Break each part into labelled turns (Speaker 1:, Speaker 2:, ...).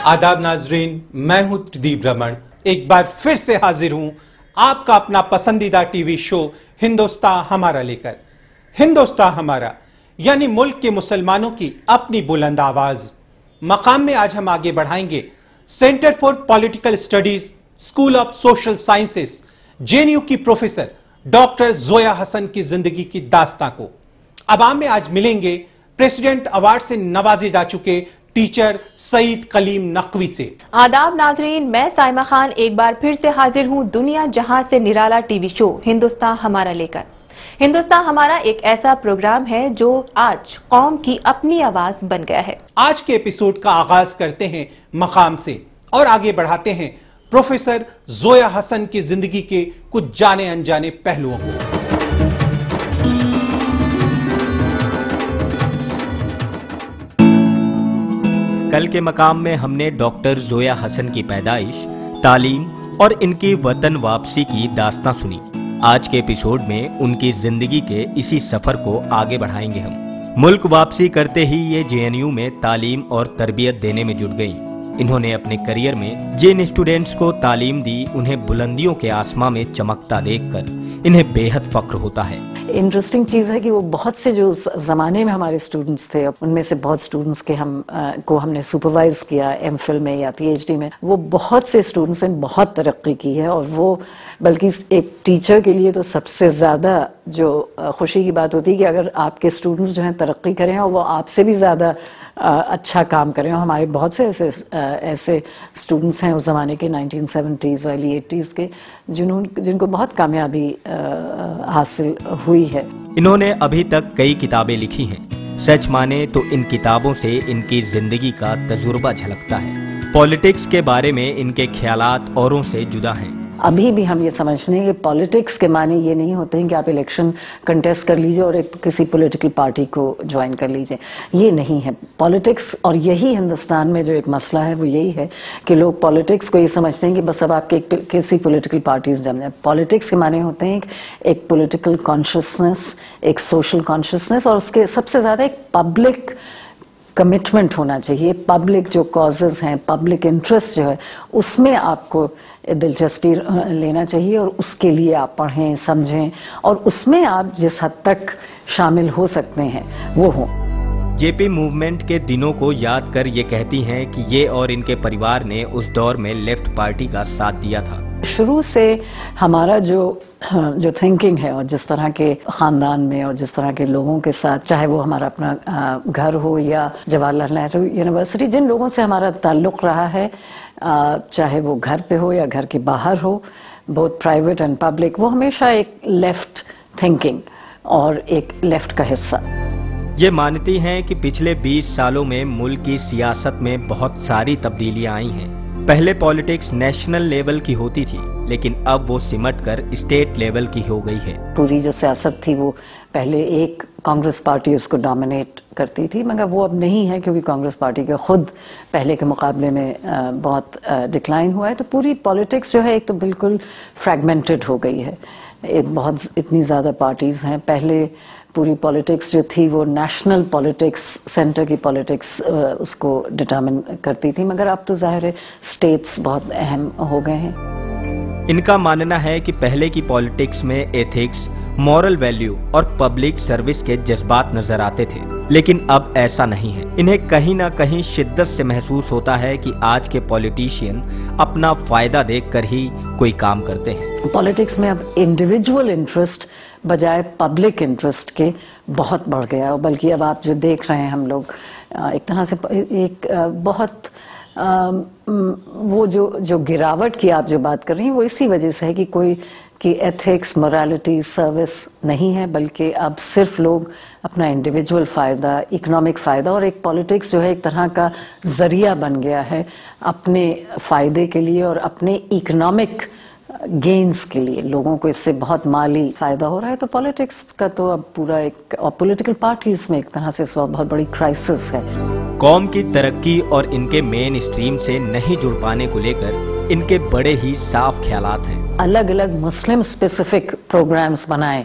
Speaker 1: आदाब नाजरीन, मैं हूं त्रिदीप रमन। एक बार फिर से हाजिर हूं आपका अपना पसंदीदा टीवी शो हिंदुस्तान हमारा लेकर। हिंदुस्तान हमारा यानी मुल्क के मुसलमानों की अपनी बुलंद आवाज मकाम में आज हम आगे बढ़ाएंगे centre for political studies, school of social sciences, JNU की प्रोफेसर डॉक्टर जोया हसन की जिंदगी की दास्तां को। अवाम में आज मिलेंगे प्रेसिडेंट अवार्ड से नवाजे जा चुके टीचर सईद कलीम नकवी से।
Speaker 2: आदाब नाजरीन, मैं साइमा खान एक बार फिर से हाजिर हूं दुनिया जहां से निराला टीवी शो हिंदुस्तान हमारा लेकर। हिंदुस्तान हमारा एक ऐसा प्रोग्राम है जो आज कौम की अपनी आवाज बन गया है।
Speaker 1: आज के एपिसोड का आगाज करते हैं मकाम से और आगे बढ़ाते हैं प्रोफेसर जोया हसन की जिंदगी के कुछ जाने अनजाने पहलुओं को।
Speaker 3: कल के मकाम में हमने डॉक्टर जोया हसन की पैदाइश, तालीम और इनकी वतन वापसी की दास्तां सुनी। आज के एपिसोड में उनकी जिंदगी के इसी सफर को आगे बढ़ाएंगे हम। मुल्क वापसी करते ही ये जेएनयू में तालीम और तरबियत देने में जुट गईं। इन्होंने अपने करियर में जिन स्टूडेंट्स को तालीम दी, उन्हें बुलंदियों के आसमां में चमकता देखकर इन्हें बेहद फख्र होता है।
Speaker 4: इंटरेस्टिंग चीज़ है कि वो बहुत से जो ज़माने में हमारे स्टूडेंट्स थे, उनमें से बहुत स्टूडेंट्स के हमने सुपरवाइज किया एमफिल में या पीएचडी में। वो बहुत से स्टूडेंट्स ने बहुत तरक्की की है और वो बल्कि एक टीचर के लिए तो सबसे ज़्यादा जो खुशी की बात होती है कि अगर आपके स्टूडेंट्स जो हैं तरक्की करें और वो आपसे भी ज़्यादा अच्छा काम करें। और हमारे बहुत से ऐसे स्टूडेंट्स हैं उस ज़माने के 1970s अर्ली 80s के जिनको बहुत कामयाबी हासिल हुई है।
Speaker 3: इन्होंने अभी तक कई किताबें लिखी हैं। सच माने तो इन किताबों से इनकी जिंदगी का तजुर्बा झलकता है। पॉलिटिक्स के बारे में इनके ख्यालात औरों से जुदा हैं।
Speaker 4: अभी भी हम ये समझते हैं कि पॉलिटिक्स के माने ये नहीं होते हैं कि आप इलेक्शन कंटेस्ट कर लीजिए और किसी पॉलिटिकल पार्टी को ज्वाइन कर लीजिए। ये नहीं है पॉलिटिक्स। और यही हिंदुस्तान में जो एक मसला है वो यही है कि लोग पॉलिटिक्स को ये समझते हैं कि बस अब आपके किसी पॉलिटिकल पार्टीज जम जाए। पॉलिटिक्स के माने होते हैं एक पॉलिटिकल कॉन्शियसनेस, एक सोशल कॉन्शियसनेस और उसके सबसे ज़्यादा एक पब्लिक कमिटमेंट होना चाहिए। पब्लिक जो कॉजेज हैं, पब्लिक इंटरेस्ट जो है, उसमें आपको दिलचस्पी लेना चाहिए और उसके लिए आप पढ़ें, समझें और उसमें आप जिस हद तक शामिल हो सकते हैं वो हो।
Speaker 3: जेपी मूवमेंट के दिनों को याद कर ये कहती हैं कि ये और इनके परिवार ने उस दौर में लेफ्ट पार्टी का साथ दिया था। शुरू
Speaker 4: से हमारा जो थिंकिंग है और जिस तरह के ख़ानदान में और जिस तरह के लोगों के साथ, चाहे वो हमारा अपना घर हो या जवाहरलाल नेहरू यूनिवर्सिटी, जिन लोगों से हमारा ताल्लुक़ रहा है, चाहे वो घर पे हो या घर के बाहर हो, बोथ प्राइवेट एंड पब्लिक, वो हमेशा एक लेफ्ट थिंकिंग और एक लेफ्ट का हिस्सा।
Speaker 3: ये मानती हैं कि पिछले 20 सालों में मुल्क की सियासत में बहुत सारी तब्दीलियां आई हैं। पहले पॉलिटिक्स नेशनल लेवल की होती थी, लेकिन अब वो सिमट कर स्टेट लेवल की हो गई है।
Speaker 4: पूरी जो सियासत थी वो पहले एक कांग्रेस पार्टी उसको डोमिनेट करती थी, मगर वो अब नहीं है क्योंकि कांग्रेस पार्टी का खुद पहले के मुकाबले में बहुत डिक्लाइन हुआ है। तो पूरी पॉलिटिक्स जो है एक तो बिल्कुल फ्रैगमेंटेड हो गई है। इतनी ज़्यादा पार्टीज हैं। पहले पूरी पॉलिटिक्स जो थी वो नेशनल पॉलिटिक्स, सेंटर की पॉलिटिक्स उसको डिटरमिन करती थी, मगर अब तो जाहिर है स्टेट्स बहुत अहम हो गए हैं।
Speaker 3: इनका मानना है कि पहले की पॉलिटिक्स में एथिक्स, मॉरल वैल्यू और पब्लिक सर्विस के जज्बात नजर आते थे, लेकिन अब ऐसा नहीं है। इन्हें कहीं ना कहीं शिद्दत से महसूस होता है कि आज के पॉलिटिशियन अपना फायदा देखकर ही कोई काम करते हैं।
Speaker 4: पॉलिटिक्स में अब इंडिविजुअल इंटरेस्ट बजाय पब्लिक इंटरेस्ट के बहुत बढ़ गया है। बल्कि अब आप जो देख रहे हैं हम लोग एक तरह से एक बहुत वो जो गिरावट की आप जो बात कर रही हैं वो इसी वजह से है कि कोई की एथिक्स, मोरालिटी, सर्विस नहीं है, बल्कि अब सिर्फ लोग अपना इंडिविजुअल फ़ायदा, इकोनॉमिक फ़ायदा, और एक पॉलिटिक्स जो है एक तरह का ज़रिया बन गया है अपने फ़ायदे के लिए और अपने इकोनॉमिक गेन्स के लिए। लोगों को इससे बहुत माली फ़ायदा हो रहा है। तो पॉलिटिक्स का तो अब पूरा एक, और पॉलिटिकल पार्टीज में एक तरह से बहुत बड़ी क्राइसिस है।
Speaker 3: कौम की तरक्की और इनके मेन स्ट्रीम से नहीं जुड़ पाने को लेकर इनके बड़े ही साफ ख्यालात हैं।
Speaker 4: अलग अलग मुस्लिम स्पेसिफिक प्रोग्राम्स बनाए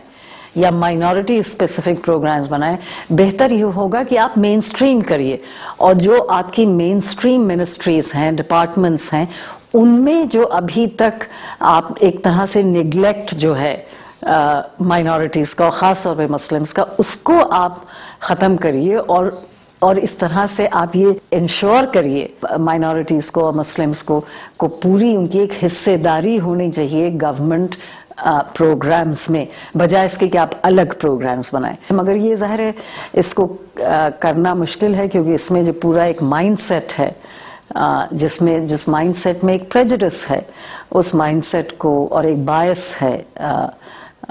Speaker 4: या माइनॉरिटी स्पेसिफिक प्रोग्राम्स बनाएं। बेहतर ये होगा कि आप मेन स्ट्रीम करिए, और जो आपकी मेन स्ट्रीम मिनिस्ट्रीज हैं, डिपार्टमेंट्स हैं, उनमें जो अभी तक आप एक तरह से निग्लेक्ट जो है माइनॉरिटीज का, खास तौर पे मुस्लिम्स का, उसको आप खत्म करिए, और इस तरह से आप ये इंश्योर करिए माइनॉरिटीज को और मुस्लिम्स को पूरी उनकी एक हिस्सेदारी होनी चाहिए गवर्नमेंट प्रोग्राम्स में, बजाय इसके कि आप अलग प्रोग्राम्स बनाएं। मगर ये जाहिर है इसको करना मुश्किल है, क्योंकि इसमें जो पूरा एक माइंडसेट है, जिस माइंडसेट में एक प्रेजुडिस है, उस माइंडसेट को, और एक बायस है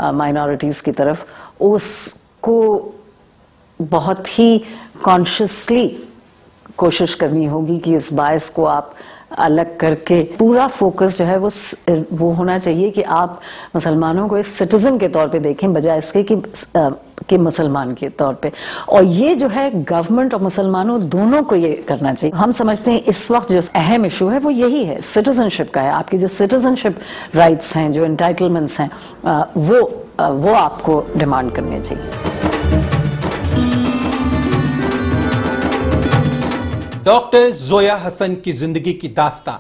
Speaker 4: माइनॉरिटीज की तरफ, उसको बहुत ही कॉन्शियसली कोशिश करनी होगी कि इस बायस को आप अलग करके पूरा फोकस जो है वो होना चाहिए कि आप मुसलमानों को एक सिटीजन के तौर पे देखें, बजाय इसके कि मुसलमान के तौर पे। और ये जो है गवर्नमेंट और मुसलमानों दोनों को ये करना चाहिए। हम समझते हैं इस वक्त जो अहम इशू है वो यही है, सिटीजनशिप का है। आपकी जो सिटीजनशिप राइट्स हैं, जो एंटाइटलमेंट्स हैं, वो आपको डिमांड करने चाहिए।
Speaker 1: डॉक्टर जोया हसन की जिंदगी की दास्तां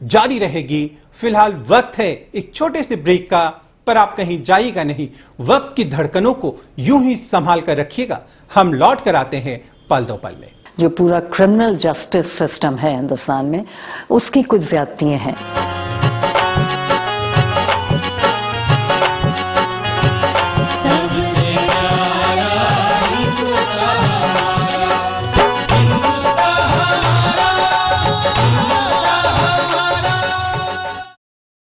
Speaker 1: जारी रहेगी। फिलहाल वक्त है एक छोटे से ब्रेक का, पर आप कहीं जाइएगा नहीं। वक्त की धड़कनों को यूं ही संभाल कर रखिएगा। हम लौट कर आते हैं पल दो पल में।
Speaker 4: जो पूरा क्रिमिनल जस्टिस सिस्टम है हिंदुस्तान में, उसकी कुछ ज्यादतियां हैं।